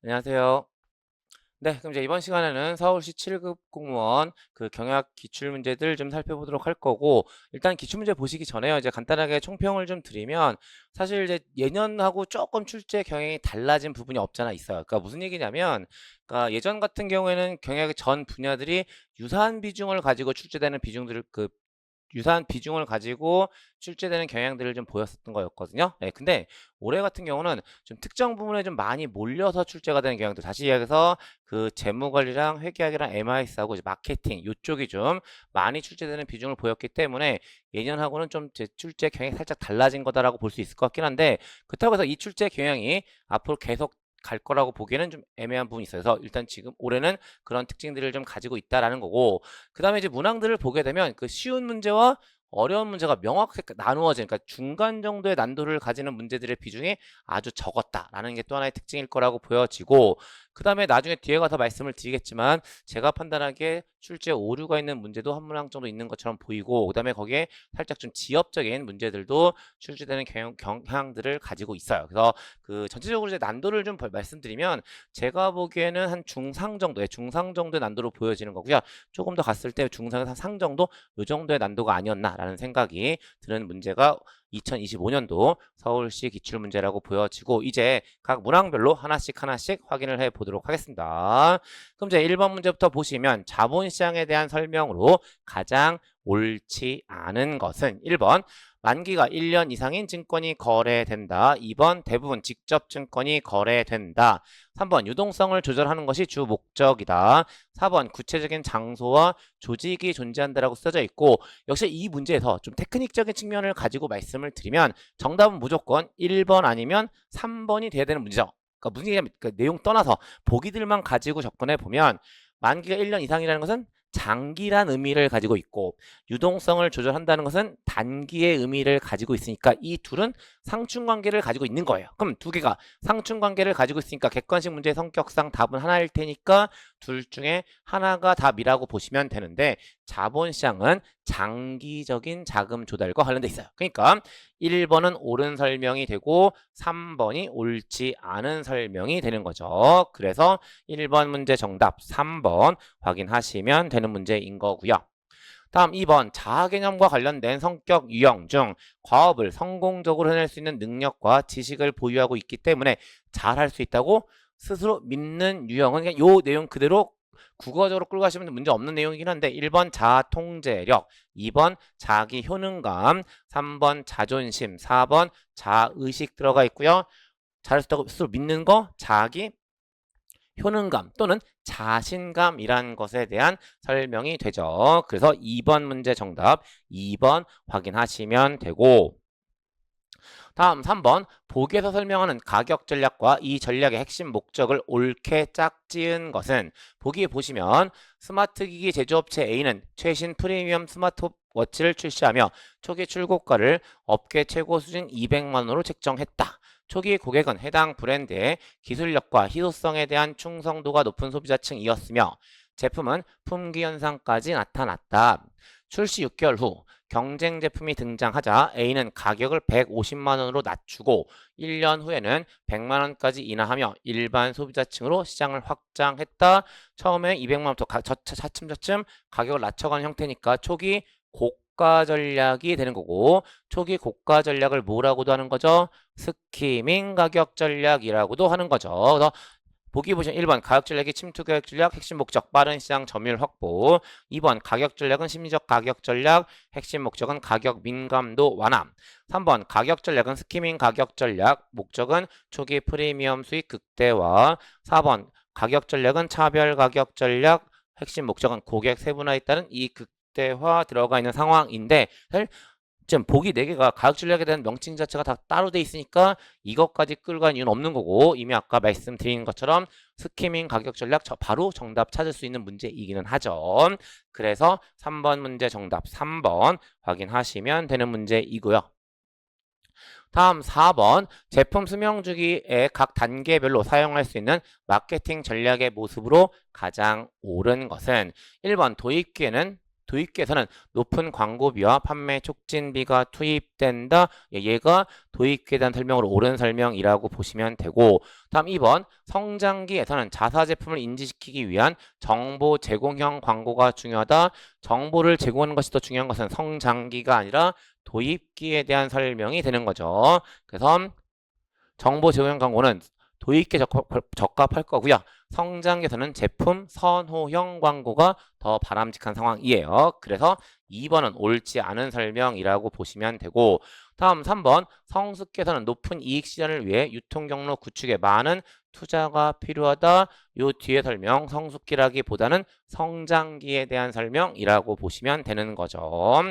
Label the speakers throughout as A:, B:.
A: 안녕하세요. 네, 그럼 이제 이번 시간에는 서울시 7급 공무원 그 경약 기출 문제들 좀 살펴보도록 할 거고, 일단 기출 문제 보시기 전에요. 이제 간단하게 총평을 좀 드리면, 사실 이제 예년하고 조금 출제 경향이 달라진 부분이 없잖아 있어요. 그러니까 무슨 얘기냐면, 그러니까 예전 같은 경우에는 경약의 전 분야들이 유사한 비중을 가지고 출제되는 비중들을 유사한 비중을 가지고 출제되는 경향들을 좀 보였었던 거였거든요. 네, 근데 올해 같은 경우는 좀 특정 부분에 좀 많이 몰려서 출제가 되는 경향도, 다시 이야기해서 그 재무관리랑 회계학이랑 MIS하고 이제 마케팅 요쪽이 좀 많이 출제되는 비중을 보였기 때문에 예년하고는 좀 제 출제 경향이 살짝 달라진 거다라고 볼 수 있을 것 같긴 한데, 그렇다고 해서 이 출제 경향이 앞으로 계속 갈 거라고 보기에는 좀 애매한 부분이 있어서, 일단 지금 올해는 그런 특징들을 좀 가지고 있다라는 거고, 그 다음에 이제 문항들을 보게 되면 그 쉬운 문제와 어려운 문제가 명확하게 나누어진, 그러니까 중간 정도의 난도를 가지는 문제들의 비중이 아주 적었다라는 게 또 하나의 특징일 거라고 보여지고, 그 다음에 나중에 뒤에 가서 말씀을 드리겠지만 제가 판단하기에 출제 오류가 있는 문제도 한 문항 정도 있는 것처럼 보이고, 그 다음에 거기에 살짝 좀 지엽적인 문제들도 출제되는 경향들을 가지고 있어요. 그래서 그 전체적으로 이제 난도를 좀 말씀드리면, 제가 보기에는 한 중상 정도의 난도로 보여지는 거고요. 조금 더 갔을 때 중상에서 상 정도, 요 정도의 난도가 아니었나라는 생각이 드는 문제가 2025년도 서울시 기출문제라고 보여지고, 이제 각 문항별로 하나씩 확인을 해 보도록 하겠습니다. 그럼 이제 1번 문제부터 보시면, 자본시장에 대한 설명으로 가장 옳지 않은 것은 1번 만기가 1년 이상인 증권이 거래된다. 2번 대부분 직접 증권이 거래된다. 3번 유동성을 조절하는 것이 주 목적이다. 4번 구체적인 장소와 조직이 존재한다라고 써져 있고, 역시 이 문제에서 좀 테크닉적인 측면을 가지고 말씀을 드리면 정답은 무조건 1번 아니면 3번이 돼야 되는 문제죠. 그러니까 무슨 얘기냐면, 그 내용 떠나서 보기들만 가지고 접근해 보면, 만기가 1년 이상이라는 것은 장기란 의미를 가지고 있고, 유동성을 조절한다는 것은 단기의 의미를 가지고 있으니까 이 둘은 상충관계를 가지고 있는 거예요. 그럼 두 개가 상충관계를 가지고 있으니까 객관식 문제의 성격상 답은 하나일 테니까 둘 중에 하나가 답이라고 보시면 되는데, 자본시장은 장기적인 자금 조달과 관련돼 있어요. 그러니까 1번은 옳은 설명이 되고 3번이 옳지 않은 설명이 되는 거죠. 그래서 1번 문제 정답 3번 확인하시면 되는 문제인 거고요. 다음 2번 자아개념과 관련된 성격 유형 중 과업을 성공적으로 해낼 수 있는 능력과 지식을 보유하고 있기 때문에 잘할 수 있다고 스스로 믿는 유형은, 그냥 요 내용 그대로 국어적으로 끌고 가시면 문제 없는 내용이긴 한데, 1번 자아통제력, 2번 자기 효능감, 3번 자존심, 4번 자의식 들어가 있고요. 잘할 수 있다고 스스로 믿는 거 자기 효능감 또는 자신감이란 것에 대한 설명이 되죠. 그래서 2번 문제 정답 2번 확인하시면 되고, 다음 3번 보기에서 설명하는 가격 전략과 이 전략의 핵심 목적을 옳게 짝지은 것은, 보기에 보시면 스마트 기기 제조업체 A는 최신 프리미엄 스마트워치를 출시하며 초기 출고가를 업계 최고 수준 200만 원으로 책정했다. 초기 고객은 해당 브랜드의 기술력과 희소성에 대한 충성도가 높은 소비자층이었으며 제품은 품귀 현상까지 나타났다. 출시 6개월 후 경쟁 제품이 등장하자 A는 가격을 150만 원으로 낮추고 1년 후에는 100만 원까지 인하하며 일반 소비자층으로 시장을 확장했다. 처음에 200만 원부터 차츰 가격을 낮춰가는 형태니까 초기 고가 전략이 되는 거고, 초기 고가 전략을 뭐라고도 하는 거죠? 스키밍 가격 전략이라고도 하는 거죠. 그래서 보기 보시면 1번 가격 전략이 침투 가격 전략, 핵심 목적 빠른 시장 점유율 확보. 2번 가격 전략은 심리적 가격 전략, 핵심 목적은 가격 민감도 완화. 3번 가격 전략은 스키밍 가격 전략, 목적은 초기 프리미엄 수익 극대화. 4번 가격 전략은 차별 가격 전략, 핵심 목적은 고객 세분화에 따른 이 극대화 들어가 있는 상황인데, 사실 지금 보기 4개가 가격 전략에 대한 명칭 자체가 다 따로 돼 있으니까 이것까지 끌고 갈 이유는 없는 거고, 이미 아까 말씀드린 것처럼 스키밍 가격 전략 바로 정답 찾을 수 있는 문제이기는 하죠. 그래서 3번 문제 정답 3번 확인하시면 되는 문제이고요. 다음 4번 제품 수명 주기의 각 단계별로 사용할 수 있는 마케팅 전략의 모습으로 가장 옳은 것은, 1번 도입기에는 도입기에서는 높은 광고비와 판매 촉진비가 투입된다. 얘가 도입기에 대한 설명으로 옳은 설명이라고 보시면 되고, 다음 2번 성장기에서는 자사 제품을 인지시키기 위한 정보 제공형 광고가 중요하다. 정보를 제공하는 것이 더 중요한 것은 성장기가 아니라 도입기에 대한 설명이 되는 거죠. 그래서 정보 제공형 광고는 도입기에 적합할 거고요. 성장기에서는 제품 선호형 광고가 더 바람직한 상황이에요. 그래서 2번은 옳지 않은 설명이라고 보시면 되고, 다음 3번 성숙기에서는 높은 이익 실현을 위해 유통 경로 구축에 많은 투자가 필요하다. 요 뒤에 설명 성숙기라기보다는 성장기에 대한 설명이라고 보시면 되는 거죠.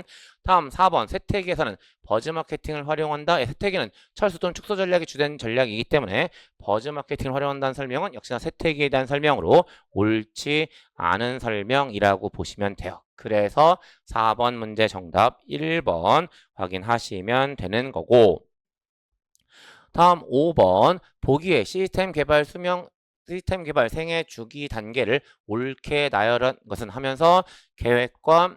A: 다음 4번 세태기에서는 버즈 마케팅을 활용한다. 세태기는 철수 또는 축소 전략이 주된 전략이기 때문에 버즈 마케팅을 활용한다는 설명은 역시나 세태기에 대한 설명으로 옳지 않은 설명이라고 보시면 돼요. 그래서 4번 문제 정답 1번 확인하시면 되는 거고, 다음 5번 보기에 시스템 개발 생애 주기 단계를 옳게 나열한 것은 하면서 계획과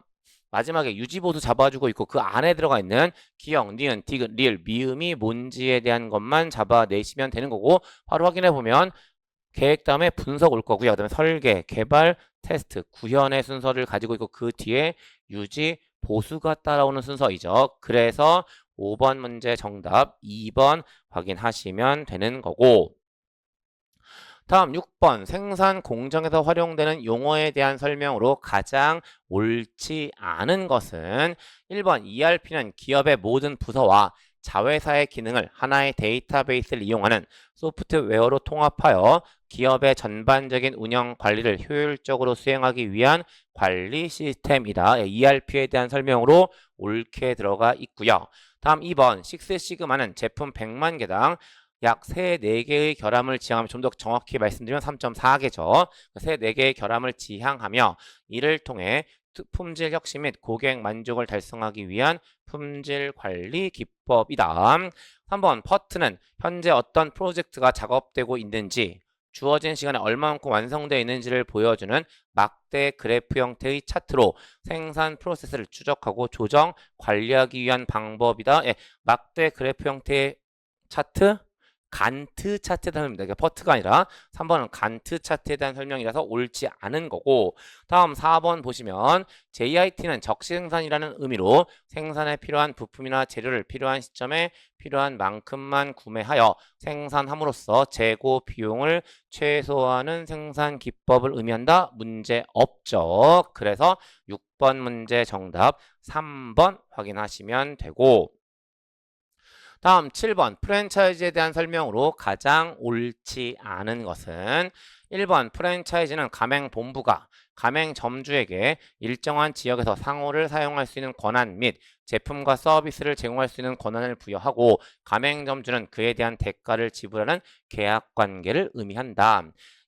A: 마지막에 유지보수 잡아주고 있고 그 안에 들어가 있는 기역, 니은, 디귿, 리을, 미음이 뭔지에 대한 것만 잡아내시면 되는 거고, 바로 확인해 보면 계획 다음에 분석 올 거고요. 그다음에 설계, 개발, 테스트, 구현의 순서를 가지고 있고 그 뒤에 유지, 보수가 따라오는 순서이죠. 그래서 5번 문제 정답 2번 확인하시면 되는 거고, 다음 6번 생산 공정에서 활용되는 용어에 대한 설명으로 가장 옳지 않은 것은 1번 ERP는 기업의 모든 부서와 자회사의 기능을 하나의 데이터베이스를 이용하는 소프트웨어로 통합하여 기업의 전반적인 운영 관리를 효율적으로 수행하기 위한 관리 시스템이다. ERP에 대한 설명으로 옳게 들어가 있고요. 다음 2번 식스시그마는 제품 100만 개당 약 3, 4개의 결함을 지향하며 좀 더 정확히 말씀드리면 3.4개죠. 3, 4개의 결함을 지향하며 이를 통해 품질 혁신 및 고객 만족을 달성하기 위한 품질 관리 기법이다. 3번 퍼트는 현재 어떤 프로젝트가 작업되고 있는지 주어진 시간에 얼마만큼 완성되어 있는지를 보여주는 막대 그래프 형태의 차트로 생산 프로세스를 추적하고 조정, 관리하기 위한 방법이다. 막대 그래프 형태의 차트, 간트 차트에 대한 설명입니다. 그러니까 퍼트가 아니라 3번은 간트 차트에 대한 설명이라서 옳지 않은 거고, 다음 4번 보시면 JIT는 적시생산이라는 의미로 생산에 필요한 부품이나 재료를 필요한 시점에 필요한 만큼만 구매하여 생산함으로써 재고 비용을 최소화하는 생산 기법을 의미한다. 문제 없죠. 그래서 6번 문제 정답 3번 확인하시면 되고, 다음 7번 프랜차이즈에 대한 설명으로 가장 옳지 않은 것은 1번 프랜차이즈는 가맹본부가 가맹점주에게 일정한 지역에서 상호를 사용할 수 있는 권한 및 제품과 서비스를 제공할 수 있는 권한을 부여하고 가맹점주는 그에 대한 대가를 지불하는 계약관계를 의미한다.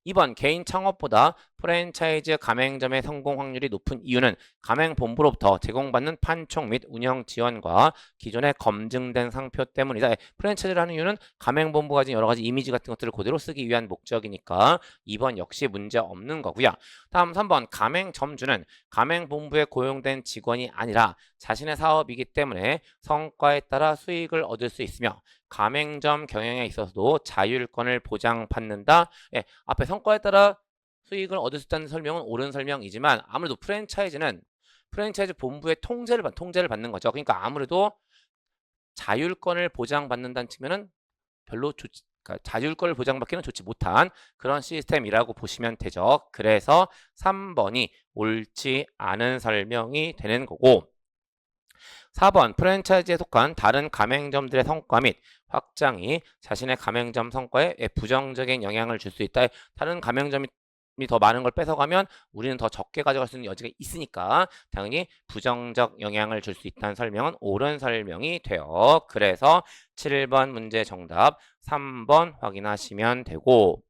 A: 2번 개인 창업보다 프랜차이즈 가맹점의 성공 확률이 높은 이유는 가맹본부로부터 제공받는 판촉 및 운영 지원과 기존에 검증된 상표 때문이다. 프랜차이즈를 하는 이유는 가맹본부가 가진 여러 가지 이미지 같은 것들을 그대로 쓰기 위한 목적이니까 2번 역시 문제 없는 거고요. 다음 3번 가맹점주는 가맹본부에 고용된 직원이 아니라 자신의 사업이기 때문에 성과에 따라 수익을 얻을 수 있으며 가맹점 경영에 있어서도 자율권을 보장받는다. 앞에 성과에 따라 수익을 얻을 수 있다는 설명은 옳은 설명이지만 아무래도 프랜차이즈는 프랜차이즈 본부의 통제를 받는 거죠. 그러니까 아무래도 자율권을 보장받는다는 측면은 별로 좋지, 그러니까 자율권을 보장받기는 좋지 못한 그런 시스템이라고 보시면 되죠. 그래서 3번이 옳지 않은 설명이 되는 거고, 4번 프랜차이즈에 속한 다른 가맹점들의 성과 및 확장이 자신의 가맹점 성과에 부정적인 영향을 줄 수 있다. 다른 가맹점이 더 많은 걸 뺏어가면 우리는 더 적게 가져갈 수 있는 여지가 있으니까 당연히 부정적 영향을 줄 수 있다는 설명은 옳은 설명이 돼요. 그래서 7번 문제 정답 3번 확인하시면 되고,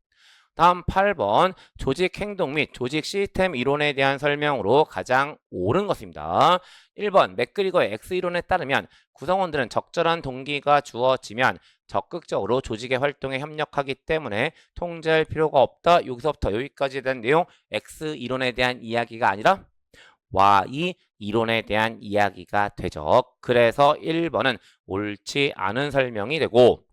A: 다음 8번 조직 행동 및 조직 시스템 이론에 대한 설명으로 가장 옳은 것입니다. 1번 맥그리거의 X이론에 따르면 구성원들은 적절한 동기가 주어지면 적극적으로 조직의 활동에 협력하기 때문에 통제할 필요가 없다. 여기서부터 여기까지에 대한 내용 X이론에 대한 이야기가 아니라 Y 이론에 대한 이야기가 되죠. 그래서 1번은 옳지 않은 설명이 되고,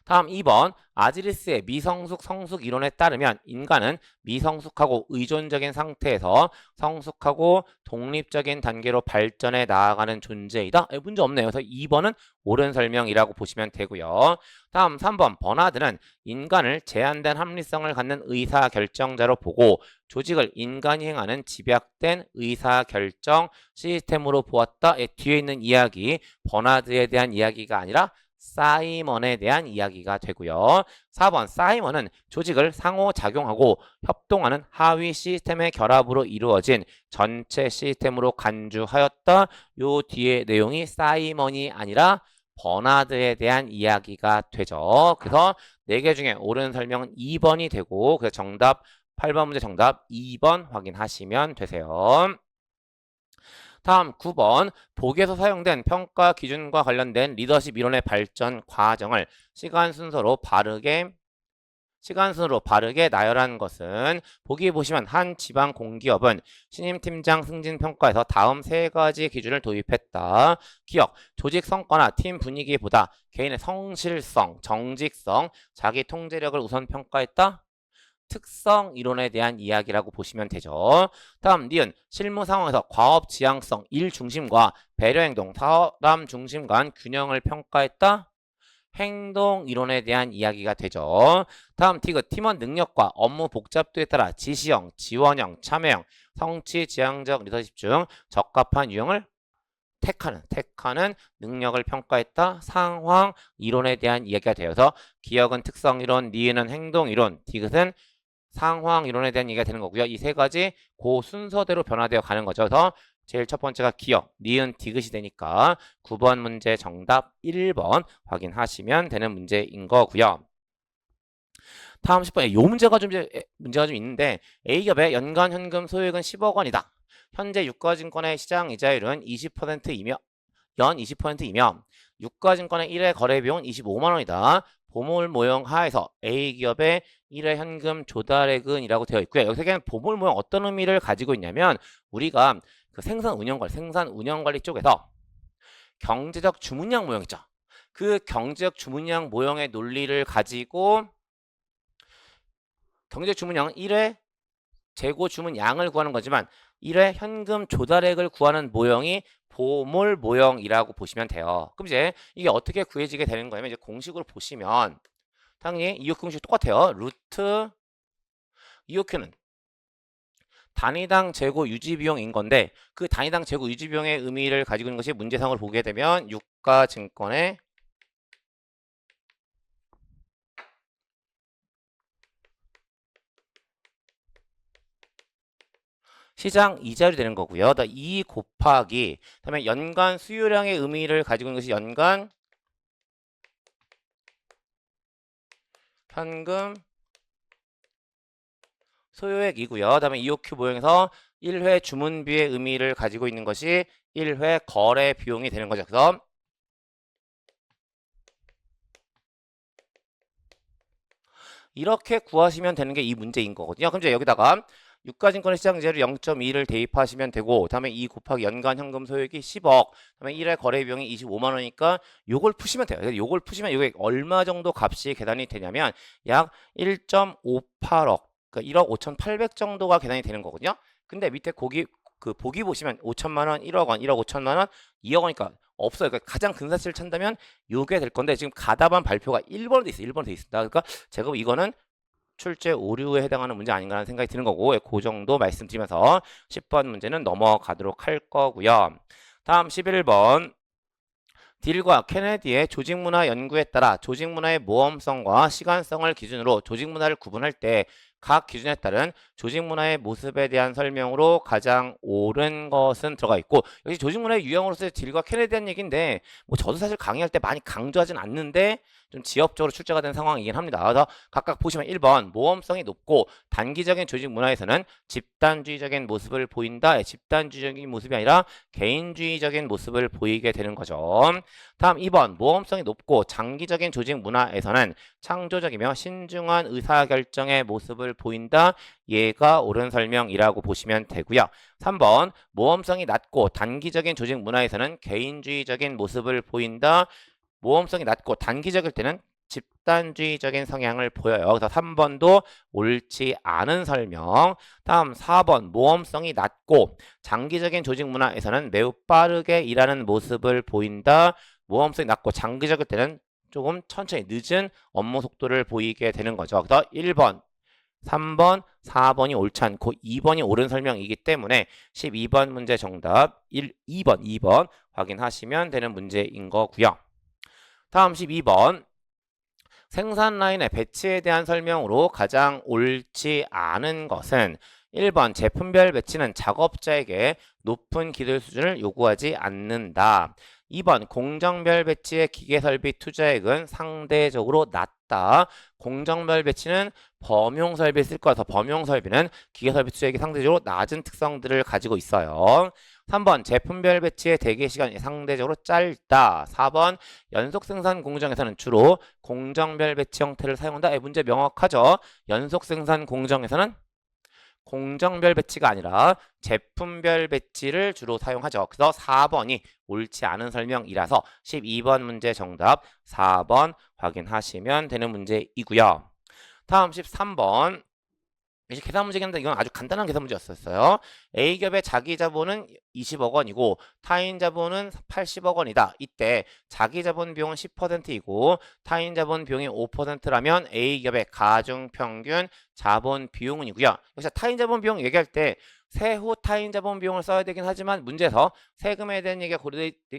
A: 다음 2번 아지리스의 미성숙 성숙 이론에 따르면 인간은 미성숙하고 의존적인 상태에서 성숙하고 독립적인 단계로 발전해 나아가는 존재이다. 문제 없네요. 그래서 2번은 옳은 설명이라고 보시면 되고요. 다음 3번 버나드는 인간을 제한된 합리성을 갖는 의사결정자로 보고 조직을 인간이 행하는 집약된 의사결정 시스템으로 보았다. 뒤에 있는 이야기 버나드에 대한 이야기가 아니라 사이먼에 대한 이야기가 되고요. 4번 사이먼은 조직을 상호작용하고 협동하는 하위 시스템의 결합으로 이루어진 전체 시스템으로 간주하였다. 요 뒤에 내용이 사이먼이 아니라 버나드에 대한 이야기가 되죠. 그래서 4개 중에 옳은 설명은 2번이 되고 그래서 정답 8번 문제 정답 2번 확인하시면 되세요. 다음 9번 보기에서 사용된 평가 기준과 관련된 리더십 이론의 발전 과정을 시간 순서로 바르게 나열한 것은 보기 보시면 한 지방 공기업은 신임 팀장 승진 평가에서 다음 3가지 기준을 도입했다. 기억, 조직 성과나 팀 분위기보다 개인의 성실성, 정직성, 자기 통제력을 우선 평가했다. 특성 이론에 대한 이야기라고 보시면 되죠. 다음 니은 실무 상황에서 과업 지향성, 일 중심과 배려 행동, 사람 중심 간 균형을 평가했다. 행동 이론에 대한 이야기가 되죠. 다음 디귿 팀원 능력과 업무 복잡도에 따라 지시형, 지원형, 참여형, 성취 지향적 리더십 중 적합한 유형을 택하는 능력을 평가했다. 상황 이론에 대한 이야기가 되어서 기억은 특성 이론, 니은은 행동 이론, 디귿은 상황 이론에 대한 얘기가 되는 거고요. 이 3가지 그 순서대로 변화되어 가는 거죠. 그래서 제일 첫 번째가 기억, 니은, 디귿이 되니까 9번 문제 정답 1번 확인하시면 되는 문제인 거고요. 다음 10번에 요 문제가 좀 있는데 A기업의 연간 현금 소유액은 10억 원이다. 현재 유가증권의 시장 이자율은 20%이며 연 20%이며 유가증권의 1회 거래 비용은 25만 원이다. 보물 모형 하에서 A기업의 1회 현금 조달액은이라고 되어 있고요. 여기서 그냥 보물 모형 어떤 의미를 가지고 있냐면 우리가 그 생산 운영 관리 쪽에서 경제적 주문량 모형 있죠. 그 경제적 주문량 모형의 논리를 가지고 경제적 주문량은 1회 재고 주문 양을 구하는 거지만 1회 현금 조달액을 구하는 모형이 보물 모형이라고 보시면 돼요. 그럼 이제 이게 어떻게 구해지게 되는 거냐면 이제 공식으로 보시면 당연히 EOQ 공식 똑같아요. 루트 EOQ는 단위당 재고 유지 비용인 건데 그 단위당 재고 유지 비용의 의미를 가지고 있는 것이 문제상으로 보게 되면 유가증권의 시장 이자율이 되는 거고요. 2 곱하기 그다음에 연간 수요량의 의미를 가지고 있는 것이 연간 현금 소요액이고요. 그다음에 EOQ 모형에서 1회 주문비의 의미를 가지고 있는 것이 1회 거래 비용이 되는 거죠. 그래서 이렇게 구하시면 되는 게 이 문제인 거거든요. 그럼 이제 여기다가 유가증권의 시장이자율 0.2를 대입하시면 되고 다음에 2 곱하기 연간 현금 소액이 10억 다음에 1회 거래 비용이 25만 원이니까 요걸 푸시면 돼요. 요걸 푸시면 이게 얼마 정도 값이 계산이 되냐면 약 1.58억 그러니까 1억 5,800 정도가 계산이 되는 거거든요. 근데 밑에 보기 보시면 5천만 원, 1억 원, 1억 5천만 원, 2억 원이니까 없어요. 그러니까 가장 근사치를 찾다면 요게 될 건데 지금 가답안 발표가 1번으로 돼 있어요. 1번으로 돼 있습니다. 그러니까 제가 이거는 출제 오류에 해당하는 문제 아닌가라는 생각이 드는 거고 그 정도 말씀드리면서 10번 문제는 넘어가도록 할 거고요. 다음 11번 딜과 케네디의 조직문화 연구에 따라 조직문화의 모험성과 시간성을 기준으로 조직문화를 구분할 때 각 기준에 따른 조직문화의 모습에 대한 설명으로 가장 옳은 것은 들어가 있고 역시 조직문화의 유형으로서의 딜과 케네디한 얘기인데 뭐 저도 사실 강의할 때 많이 강조하진 않는데 좀 지엽적으로 출제가 된 상황이긴 합니다. 그래서 각각 보시면 1번 모험성이 높고 단기적인 조직 문화에서는 집단주의적인 모습을 보인다. 집단주의적인 모습이 아니라 개인주의적인 모습을 보이게 되는 거죠. 다음 2번 모험성이 높고 장기적인 조직 문화에서는 창조적이며 신중한 의사결정의 모습을 모습을 보인다. 얘가 옳은 설명이라고 보시면 되고요. 3번 모험성이 낮고 단기적인 조직 문화에서는 개인주의적인 모습을 보인다. 모험성이 낮고 단기적일 때는 집단주의적인 성향을 보여요. 그래서 3번도 옳지 않은 설명. 다음 4번 모험성이 낮고 장기적인 조직 문화에서는 매우 빠르게 일하는 모습을 보인다. 모험성이 낮고 장기적일 때는 조금 천천히 늦은 업무 속도를 보이게 되는 거죠. 그래서 1번, 3번, 4번이 옳지 않고 2번이 옳은 설명이기 때문에 12번 문제 정답 2번 확인하시면 되는 문제인 거고요. 다음 12번 생산 라인의 배치에 대한 설명으로 가장 옳지 않은 것은 1번 제품별 배치는 작업자에게 높은 기술 수준을 요구하지 않는다. 2번 공정별 배치의 기계설비 투자액은 상대적으로 낮다. 공정별 배치는 범용설비를 쓸 거라서 범용설비는 기계설비 투자액이 상대적으로 낮은 특성들을 가지고 있어요. 3번 제품별 배치의 대기 시간이 상대적으로 짧다. 4번 연속 생산 공정에서는 주로 공정별 배치 형태를 사용한다. 문제 명확하죠? 연속 생산 공정에서는 공정별 배치가 아니라 제품별 배치를 주로 사용하죠. 그래서 4번이 옳지 않은 설명이라서 12번 문제 정답 4번 확인하시면 되는 문제이고요. 다음 13번 이제 계산 문제인데 이건 아주 간단한 계산 문제였었어요. A기업의 자기 자본은 20억 원이고 타인 자본은 80억 원이다. 이때 자기 자본 비용은 10%이고 타인 자본 비용이 5%라면 A기업의 가중 평균 자본 비용은이고요. 여기서 타인 자본 비용 얘기할 때 세후 타인 자본 비용을 써야 되긴 하지만 문제에서 세금에 대한 얘기가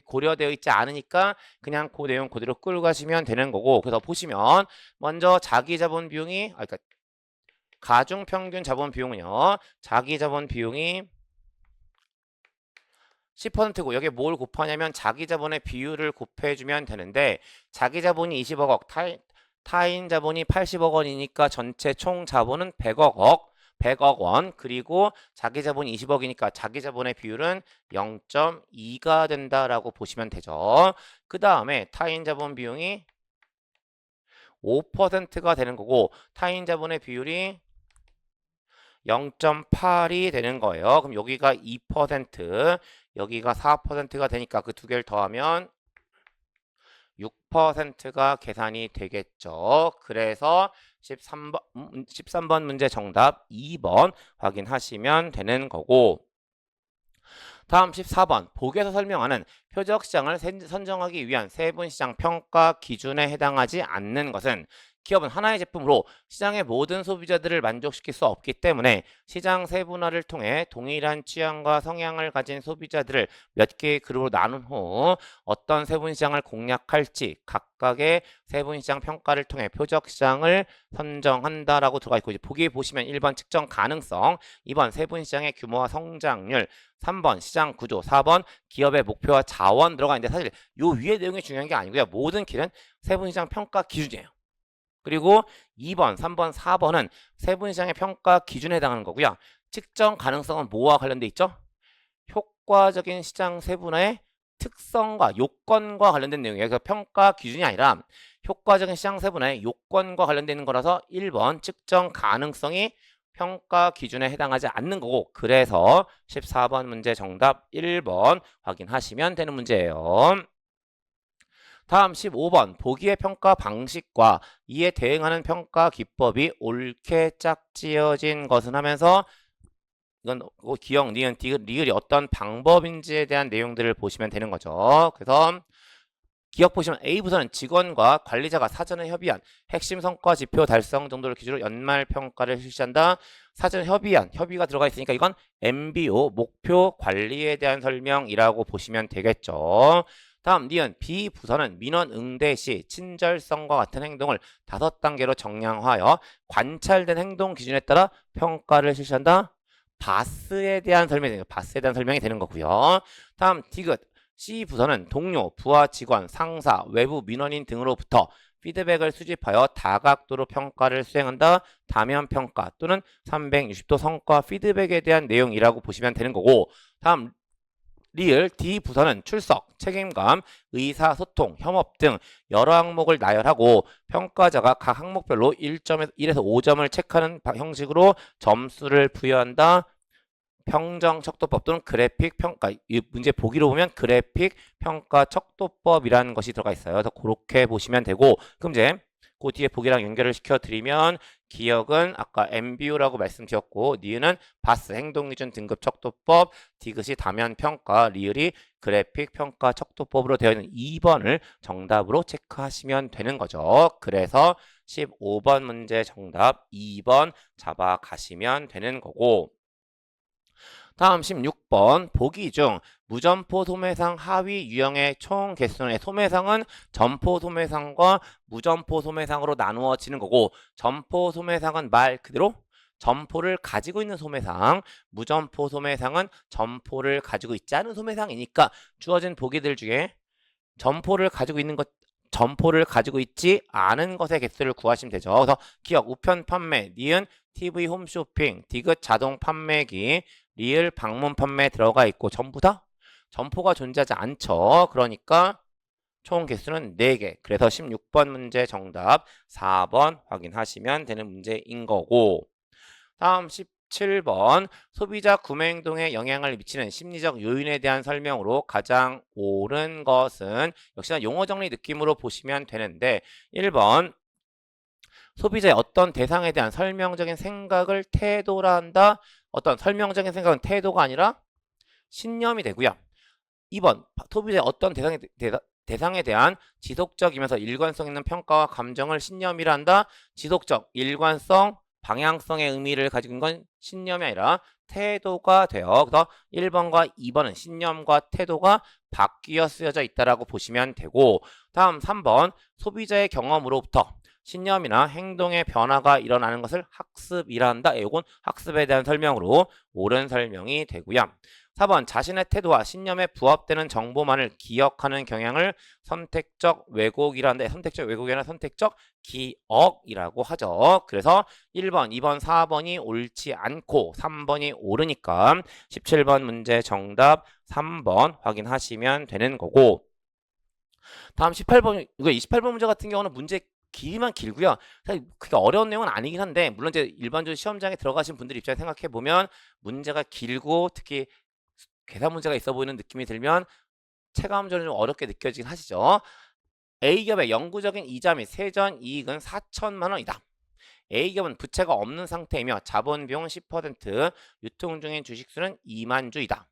A: 고려되어 있지 않으니까 그냥 그 내용 그대로 끌고 가시면 되는 거고, 그래서 보시면 먼저 자기 자본 비용이 그러니까 가중 평균 자본 비용은요. 자기 자본 비용이 10%고 여기에 뭘 곱하냐면 자기 자본의 비율을 곱해주면 되는데 자기 자본이 20억 타인 자본이 80억 원이니까 전체 총 자본은 100억 원, 그리고 자기 자본이 20억이니까 자기 자본의 비율은 0.2가 된다라고 보시면 되죠. 그 다음에 타인 자본 비용이 5%가 되는 거고 타인 자본의 비율이 0.8이 되는 거예요. 그럼 여기가 2%, 여기가 4%가 되니까 그 두 개를 더하면 6%가 계산이 되겠죠. 그래서 13번 문제 정답 2번 확인하시면 되는 거고, 다음 14번 보기에서 설명하는 표적시장을 선정하기 위한 세분시장 평가 기준에 해당하지 않는 것은 기업은 하나의 제품으로 시장의 모든 소비자들을 만족시킬 수 없기 때문에 시장 세분화를 통해 동일한 취향과 성향을 가진 소비자들을 몇 개의 그룹으로 나눈 후 어떤 세분시장을 공략할지 각각의 세분시장 평가를 통해 표적시장을 선정한다라고 들어가 있고, 이제 보기에 보시면 1번 측정 가능성, 2번 세분시장의 규모와 성장률, 3번 시장 구조, 4번 기업의 목표와 자원 들어가 있는데 사실 요 위에 내용이 중요한 게 아니고요. 모든 길은 세분시장 평가 기준이에요. 그리고 2번, 3번, 4번은 세분시장의 평가 기준에 해당하는 거고요. 측정 가능성은 뭐와 관련돼 있죠? 효과적인 시장 세분화의 특성과 요건과 관련된 내용이에요. 그래서 평가 기준이 아니라 효과적인 시장 세분화의 요건과 관련되는 거라서 1번 측정 가능성이 평가 기준에 해당하지 않는 거고, 그래서 14번 문제 정답 1번 확인하시면 되는 문제예요. 다음 15번 보기의 평가 방식과 이에 대응하는 평가 기법이 옳게 짝지어진 것은 하면서 이건 기억, 니은, 디귿, 리을이 어떤 방법인지에 대한 내용들을 보시면 되는 거죠. 그래서 기억 보시면 A부서는 직원과 관리자가 사전에 협의한 핵심 성과 지표 달성 정도를 기준으로 연말 평가를 실시한다. 사전 협의가 들어가 있으니까 이건 MBO, 목표 관리에 대한 설명이라고 보시면 되겠죠. 다음 니은 B부서는 민원 응대 시 친절성과 같은 행동을 5단계로 정량하여 관찰된 행동 기준에 따라 평가를 실시한다. 바스에 대한 설명이 되는 거고요. 다음 디귿 C부서는 동료, 부하 직원, 상사, 외부 민원인 등으로부터 피드백을 수집하여 다각도로 평가를 수행한다. 다면 평가 또는 360도 성과 피드백에 대한 내용이라고 보시면 되는 거고, 다음 리을 D 부서는 출석, 책임감, 의사소통, 협업 등 여러 항목을 나열하고 평가자가 각 항목별로 1에서 5점을 체크하는 형식으로 점수를 부여한다. 평정 척도법 또는 그래픽 평가, 이 문제 보기로 보면 그래픽 평가 척도법이라는 것이 들어가 있어요. 그래서 그렇게 보시면 되고, 그럼 이제 그 뒤에 보기랑 연결을 시켜드리면 기억은 아까 MBO라고 말씀드렸고, 니은은 바스 행동기준 등급 척도법, 디귿이 다면 평가, 리을이 그래픽 평가 척도법으로 되어 있는 2번을 정답으로 체크하시면 되는 거죠. 그래서 15번 문제 정답 2번 잡아가시면 되는 거고, 다음 16번 보기 중 무점포 소매상 하위 유형의 총 개수의 소매상은 점포 소매상과 무점포 소매상으로 나누어지는 거고, 점포 소매상은 말 그대로 점포를 가지고 있는 소매상, 무점포 소매상은 점포를 가지고 있지 않은 소매상이니까 주어진 보기들 중에 점포를 가지고 있는 것, 점포를 가지고 있지 않은 것의 개수를 구하시면 되죠. 그래서 기억 우편 판매, 니은 TV 홈쇼핑, 디귿 자동 판매기, 리을 방문 판매 들어가 있고 전부 다 점포가 존재하지 않죠. 그러니까 총 개수는 4개. 그래서 16번 문제 정답 4번 확인하시면 되는 문제인 거고, 다음 17번 소비자 구매 행동에 영향을 미치는 심리적 요인에 대한 설명으로 가장 옳은 것은, 역시나 용어 정리 느낌으로 보시면 되는데, 1번 소비자의 어떤 대상에 대한 설명적인 생각을 태도라 한다. 어떤 설명적인 생각은 태도가 아니라 신념이 되고요. 2번 소비자의 어떤 대상에 대한 지속적이면서 일관성 있는 평가와 감정을 신념이라 한다. 지속적, 일관성, 방향성의 의미를 가지고 있는 건 신념이 아니라 태도가 돼요. 그래서 1번과 2번은 신념과 태도가 바뀌어 쓰여져 있다라고 보시면 되고, 다음 3번 소비자의 경험으로부터 신념이나 행동의 변화가 일어나는 것을 학습이라 한다. 이건 학습에 대한 설명으로 옳은 설명이 되고요. 4번 자신의 태도와 신념에 부합되는 정보만을 기억하는 경향을 선택적 왜곡이라 한다. 선택적 왜곡이 아니라 선택적 기억이라고 하죠. 그래서 1번, 2번, 4번이 옳지 않고 3번이 옳으니까 17번 문제 정답 3번 확인하시면 되는 거고, 다음 18번, 이거 28번 문제 같은 경우는 문제 길이만 길고요. 사실 그게 어려운 내용은 아니긴 한데, 물론 이제 일반적으로 시험장에 들어가신 분들 입장에 생각해 보면 문제가 길고 특히 계산 문제가 있어 보이는 느낌이 들면 체감적으로 좀 어렵게 느껴지긴 하시죠. A기업의 영구적인 이자 및 세전 이익은 4천만 원이다. A기업은 부채가 없는 상태이며 자본 비용 10%, 유통 중인 주식수는 2만 주이다.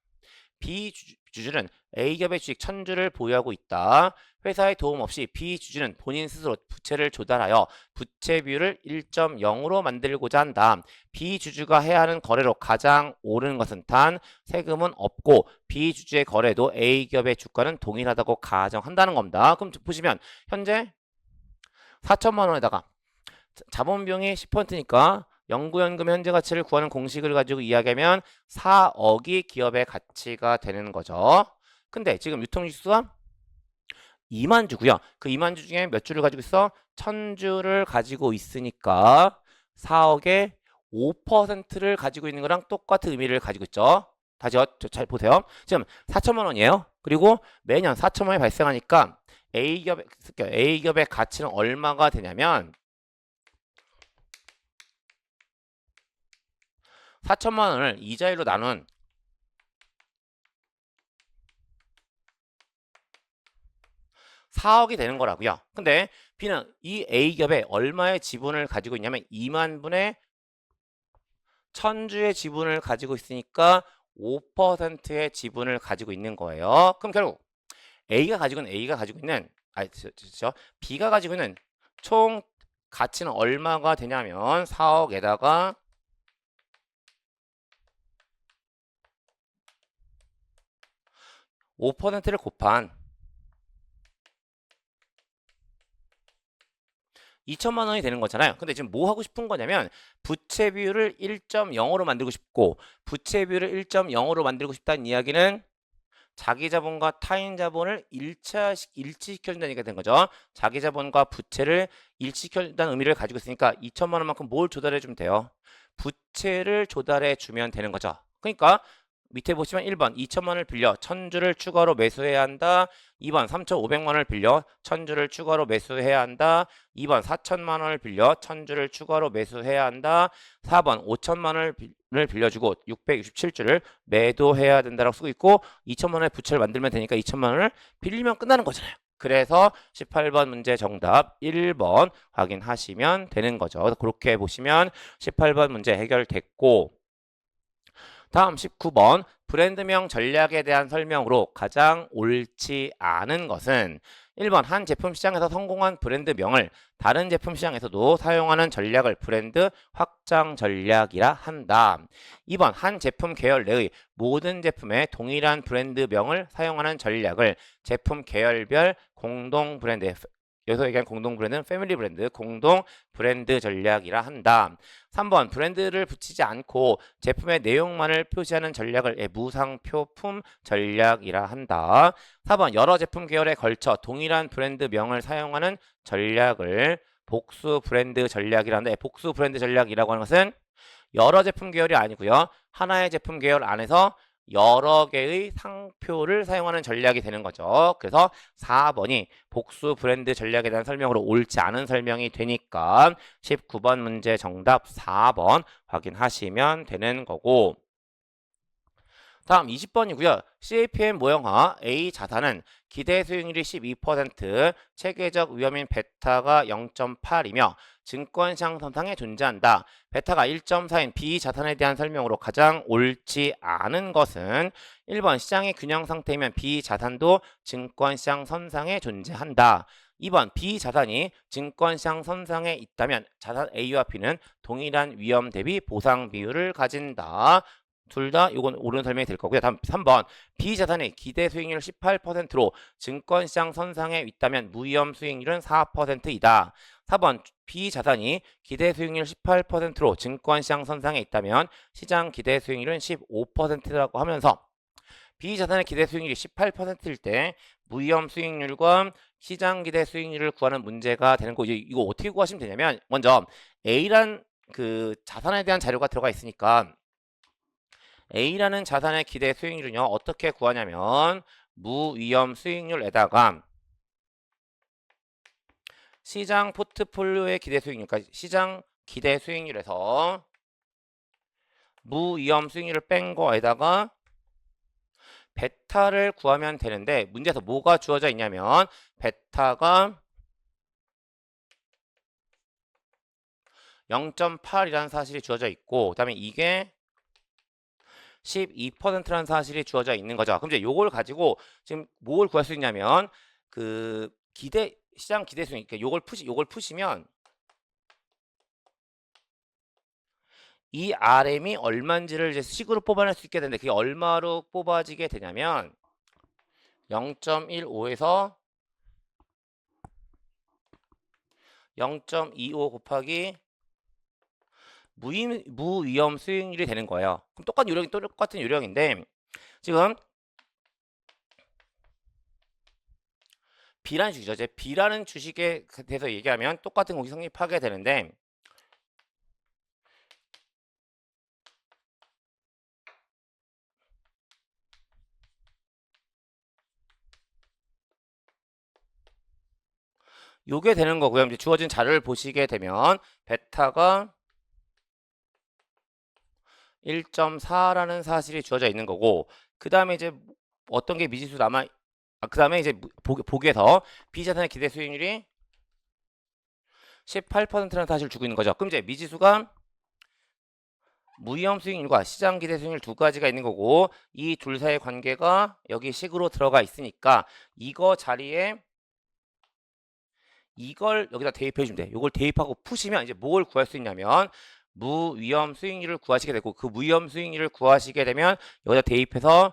A: B주주는 A기업의 주식 1000주를 보유하고 있다. 회사의 도움 없이 B주주는 본인 스스로 부채를 조달하여 부채 비율을 1.0으로 만들고자 한다. B주주가 해야 하는 거래로 가장 옳은 것은 단 세금은 없고 B주주의 거래도 A기업의 주가는 동일하다고 가정한다는 겁니다. 그럼 보시면 현재 4천만 원에다가 자본 비용이 10%니까 영구연금 현재 가치를 구하는 공식을 가지고 이야기하면 4억이 기업의 가치가 되는 거죠. 근데 지금 유통주수가 2만 주고요. 그 2만 주 중에 몇 주를 가지고 있어? 1000주를 가지고 있으니까 4억의 5%를 가지고 있는 거랑 똑같은 의미를 가지고 있죠. 다시 잘 보세요. 지금 4천만 원이에요. 그리고 매년 4천만 원이 발생하니까 A기업의 가치는 얼마가 되냐면 4천만 원을 이자율로 나눈 4억이 되는 거라고요. 근데 B는 이 A기업에 얼마의 지분을 가지고 있냐면 2만 분의 1000주의 지분을 가지고 있으니까 5%의 지분을 가지고 있는 거예요. 그럼 결국 B가 가지고 있는 B가 가지고 있는 총 가치는 얼마가 되냐면 4억에다가 5%를 곱한 2천만 원이 되는 거잖아요. 근데 지금 뭐 하고 싶은 거냐면 부채 비율을 1.0으로 만들고 싶고, 부채 비율을 1.0으로 만들고 싶다는 이야기는 자기 자본과 타인 자본을 일치시켜준다는 얘기가 된 거죠. 자기 자본과 부채를 일치시켜준다는 의미를 가지고 있으니까 2천만 원만큼 뭘 조달해 주면 돼요? 부채를 조달해 주면 되는 거죠. 그러니까 밑에 보시면 1번 2천만 원을 빌려 1000주를 추가로 매수해야 한다. 2번 3,500만 원을 빌려 1000주를 추가로 매수해야 한다. 2번 4천만 원을 빌려 1000주를 추가로 매수해야 한다. 4번 5천만 원을 빌려주고 667주를 매도해야 된다라고 쓰고 있고 2천만 원의 부채를 만들면 되니까 2천만 원을 빌리면 끝나는 거잖아요. 그래서 18번 문제 정답 1번 확인하시면 되는 거죠. 그렇게 보시면 18번 문제 해결됐고 다음 19번 브랜드명 전략에 대한 설명으로 가장 옳지 않은 것은 1번 한 제품 시장에서 성공한 브랜드명을 다른 제품 시장에서도 사용하는 전략을 브랜드 확장 전략이라 한다. 2번 한 제품 계열 내의 모든 제품에 동일한 브랜드명을 사용하는 전략을 제품 계열별 공동 브랜드 여기서 얘기한 공동 브랜드는 패밀리 브랜드, 공동 브랜드 전략이라 한다. 3번 브랜드를 붙이지 않고 제품의 내용만을 표시하는 전략을 무상표품 전략이라 한다. 4번 여러 제품 계열에 걸쳐 동일한 브랜드명을 사용하는 전략을 복수 브랜드 전략이라 한다. 복수 브랜드 전략이라고 하는 것은 여러 제품 계열이 아니고요. 하나의 제품 계열 안에서 여러 개의 상표를 사용하는 전략이 되는 거죠. 그래서 4번이 복수 브랜드 전략에 대한 설명으로 옳지 않은 설명이 되니까 19번 문제 정답 4번 확인하시면 되는 거고 다음 20번이고요. CAPM 모형화 A 자산은 기대 수익률이 12%, 체계적 위험인 베타가 0.8이며 증권시장 선상에 존재한다. 베타가 1.4인 B 자산에 대한 설명으로 가장 옳지 않은 것은 1번 시장의 균형 상태이면 B 자산도 증권시장 선상에 존재한다. 2번 B 자산이 증권시장 선상에 있다면 자산 A와 B는 동일한 위험 대비 보상 비율을 가진다. 둘 다 이건 옳은 설명이 될 거고요. 다음 3번 B자산의 기대 수익률 18%로 증권시장 선상에 있다면 무위험 수익률은 4%이다. 4번 B자산이 기대 수익률 18%로 증권시장 선상에 있다면 시장 기대 수익률은 15%라고 하면서 B자산의 기대 수익률이 18%일 때 무위험 수익률과 시장 기대 수익률을 구하는 문제가 되는 거 이거 어떻게 구하시면 되냐면 먼저 A란 그 자산에 대한 자료가 들어가 있으니까 A라는 자산의 기대 수익률은요. 어떻게 구하냐면 무위험 수익률에다가 시장 포트폴리오의 기대 수익률, 그러니까 시장 기대 수익률에서 무위험 수익률을 뺀 거에다가 베타를 구하면 되는데 문제에서 뭐가 주어져 있냐면 베타가 0.8이라는 사실이 주어져 있고 그다음에 이게 12%라는 사실이 주어져 있는 거죠. 그럼 이제 요걸 가지고 지금 뭘 구할 수 있냐면 그 시장 기대 수익, 그러니까 요걸 푸시면 이 RM이 얼마인지를 이제 식으로 뽑아낼 수 있게 되는데 그게 얼마로 뽑아지게 되냐면 0.15에서 0.25 곱하기 무위험 수익률이 되는 거예요. 그럼 똑같은 요령인데 지금 B라는 주식이죠. 이제 B라는 주식에 대해서 얘기하면 똑같은 공식 성립하게 되는데 요게 되는 거고요. 이제 주어진 자료를 보시게 되면 베타가 1.4라는 사실이 주어져 있는 거고 그 다음에 이제 어떤 게 미지수 그 다음에 이제 보기에서 B자산의 기대 수익률이 18%라는 사실을 주고 있는 거죠. 그럼 이제 미지수가 무위험 수익률과 시장 기대 수익률 두 가지가 있는 거고 이 둘 사이의 관계가 여기 식으로 들어가 있으니까 이거 자리에 이걸 여기다 대입해 주면 돼. 이걸 대입하고 푸시면 이제 뭘 구할 수 있냐면 무위험 수익률을 구하시게 되고 그 무위험 수익률을 구하시게 되면 여기다 대입해서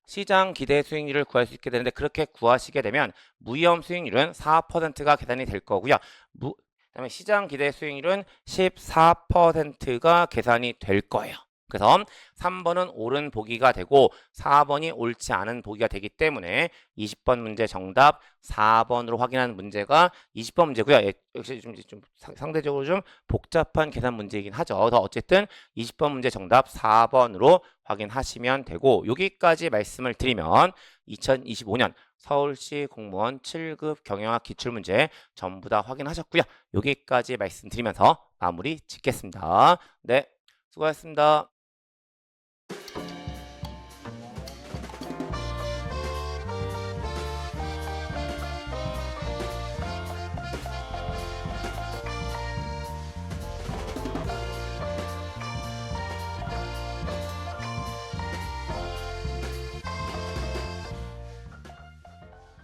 A: 시장 기대 수익률을 구할 수 있게 되는데 그렇게 구하시게 되면 무위험 수익률은 4%가 계산이 될 거고요. 그다음에 시장 기대 수익률은 14%가 계산이 될 거예요. 그래서 3번은 옳은 보기가 되고 4번이 옳지 않은 보기가 되기 때문에 20번 문제 정답 4번으로 확인하는 문제가 20번 문제고요. 예, 역시 좀 상대적으로 좀 복잡한 계산 문제이긴 하죠. 그래서 어쨌든 20번 문제 정답 4번으로 확인하시면 되고, 여기까지 말씀을 드리면 2025년 서울시 공무원 7급 경영학 기출문제 전부 다 확인하셨고요. 여기까지 말씀드리면서 마무리 짓겠습니다. 네, 수고하셨습니다.